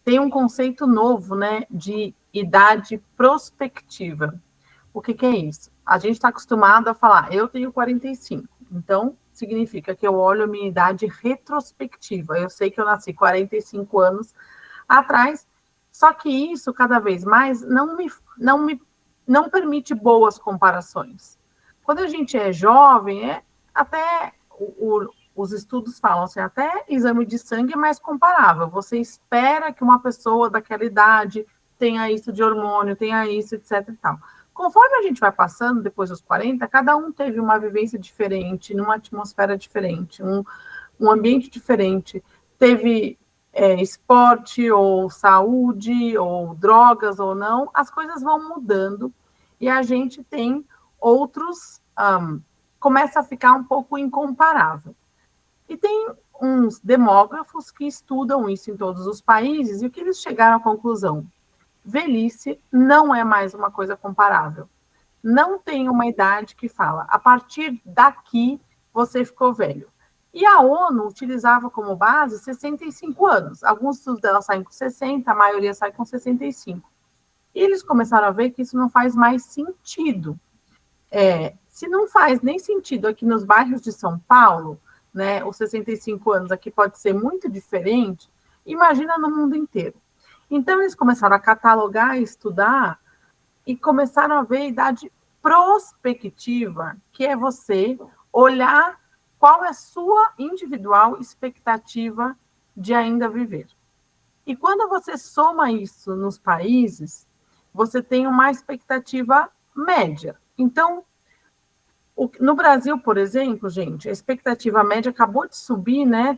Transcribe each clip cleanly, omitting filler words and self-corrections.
tem um conceito novo, né, de idade prospectiva. O que é isso? A gente está acostumado a falar, eu tenho 45, então significa que eu olho a minha idade retrospectiva. Eu sei que eu nasci 45 anos atrás, só que isso cada vez mais não permite boas comparações. Quando a gente é jovem, até os estudos falam assim, até exame de sangue é mais comparável. Você espera que uma pessoa daquela idade tenha isso de hormônio, tenha isso, etc. E tal. Conforme a gente vai passando, depois dos 40, cada um teve uma vivência diferente, numa atmosfera diferente, um ambiente diferente, teve esporte, ou saúde, ou drogas, ou não, as coisas vão mudando, e a gente tem outros, começa a ficar um pouco incomparável. E tem uns demógrafos que estudam isso em todos os países, e o que eles chegaram à conclusão? Velhice não é mais uma coisa comparável. Não tem uma idade que fala, a partir daqui você ficou velho. E a ONU utilizava como base 65 anos. Alguns estudos dela saem com 60, a maioria sai com 65. E eles começaram a ver que isso não faz mais sentido. Se não faz nem sentido aqui nos bairros de São Paulo, né, os 65 anos aqui pode ser muito diferente, imagina no mundo inteiro. Então, eles começaram a catalogar, estudar, e começaram a ver a idade prospectiva, que é você olhar qual é a sua individual expectativa de ainda viver. E quando você soma isso nos países, você tem uma expectativa média. Então, no Brasil, por exemplo, gente, a expectativa média acabou de subir, né?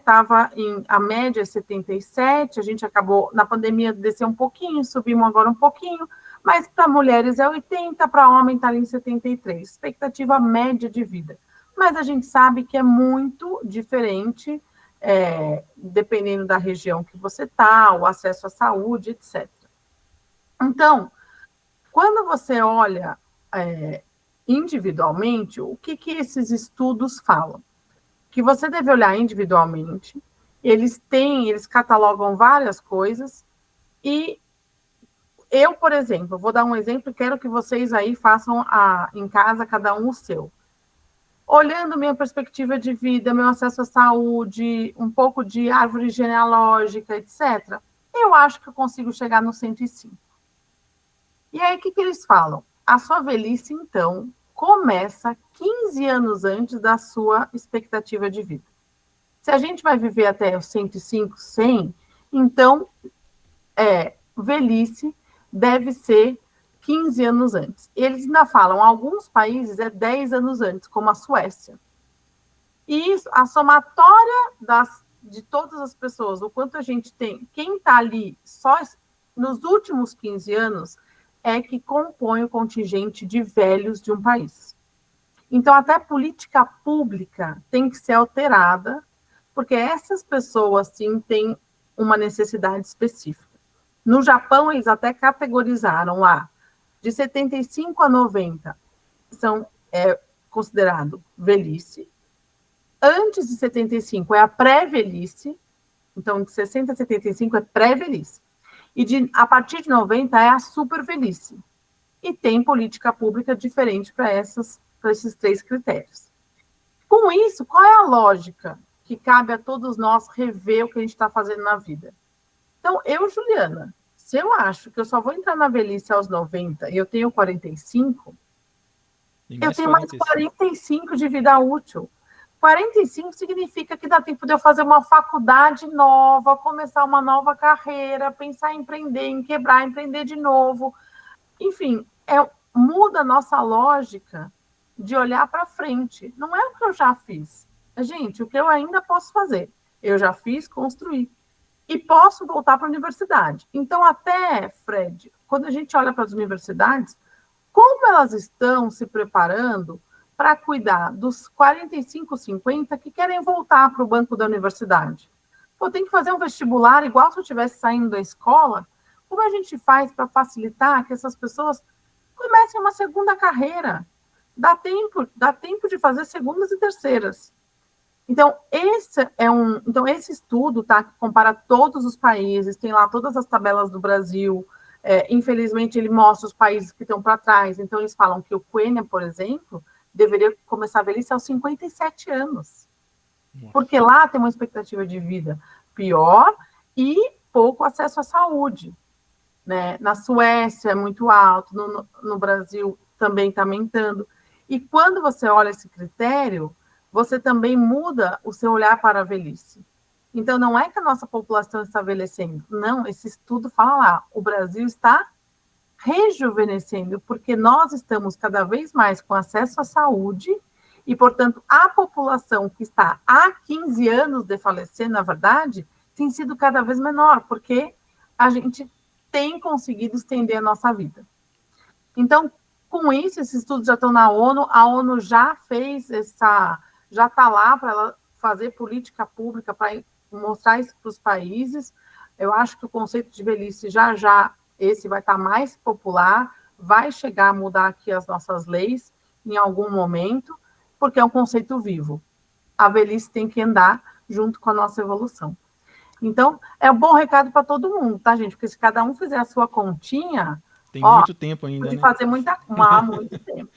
A média é 77, a gente acabou, na pandemia, desceu um pouquinho, subimos agora um pouquinho, mas para mulheres é 80, para homem está em 73, expectativa média de vida. Mas a gente sabe que é muito diferente, dependendo da região que você está, o acesso à saúde, etc. Então, quando você olha individualmente, o que esses estudos falam? Que você deve olhar individualmente, eles catalogam várias coisas, e eu, por exemplo, vou dar um exemplo, quero que vocês aí façam em casa, cada um o seu. Olhando minha perspectiva de vida, meu acesso à saúde, um pouco de árvore genealógica, etc., eu acho que eu consigo chegar no 105. E aí, o que eles falam? A sua velhice, então, começa 15 anos antes da sua expectativa de vida. Se a gente vai viver até os 105, 100, então, velhice deve ser 15 anos antes. Eles ainda falam, alguns países 10 anos antes, como a Suécia. E isso, a somatória de todas as pessoas, o quanto a gente tem, quem está ali só nos últimos 15 anos, é que compõe o contingente de velhos de um país. Então, até a política pública tem que ser alterada, porque essas pessoas, sim, têm uma necessidade específica. No Japão, eles até categorizaram lá, de 75 a 90, considerado velhice. Antes de 75 é a pré-velhice, então de 60 a 75 é pré-velhice. E a partir de 90 é a super-velhice. E tem política pública diferente para esses 3 critérios. Com isso, qual é a lógica que cabe a todos nós rever o que a gente está fazendo na vida? Então, Juliana, se eu acho que eu só vou entrar na velhice aos 90 e eu tenho 45, eu tenho mais 45 de vida útil. 45 significa que dá tempo de eu fazer uma faculdade nova, começar uma nova carreira, pensar em empreender, em quebrar, empreender de novo. Enfim, muda a nossa lógica de olhar para frente. Não é o que eu já fiz. Gente, o que eu ainda posso fazer? Eu já fiz, construí. E posso voltar para a universidade. Então, até, Fred, quando a gente olha para as universidades, como elas estão se preparando para cuidar dos 45, 50 que querem voltar para o banco da universidade? Pô, tem que fazer um vestibular igual se eu estivesse saindo da escola. Como a gente faz para facilitar que essas pessoas comecem uma segunda carreira? Dá tempo de fazer segundas e terceiras. Então, esse estudo, tá, que compara todos os países, tem lá todas as tabelas do Brasil. Infelizmente, ele mostra os países que estão para trás. Então, eles falam que o Quênia, por exemplo, deveria começar a velhice aos 57 anos. Porque lá tem uma expectativa de vida pior e pouco acesso à saúde. Né? Na Suécia é muito alto, no Brasil também está aumentando. E quando você olha esse critério, você também muda o seu olhar para a velhice. Então, não é que a nossa população está envelhecendo, não, esse estudo fala lá, o Brasil está rejuvenescendo, porque nós estamos cada vez mais com acesso à saúde e, portanto, a população que está há 15 anos de falecer, na verdade, tem sido cada vez menor, porque a gente tem conseguido estender a nossa vida. Então, com isso, esses estudos já estão na ONU, a ONU já já está lá para ela fazer política pública para mostrar isso para os países. Eu acho que o conceito de velhice já esse vai estar mais popular, vai chegar a mudar aqui as nossas leis em algum momento, porque é um conceito vivo. A velhice tem que andar junto com a nossa evolução. Então, é um bom recado para todo mundo, tá, gente? Porque se cada um fizer a sua continha, tem muito tempo ainda, pode né? fazer muito tempo.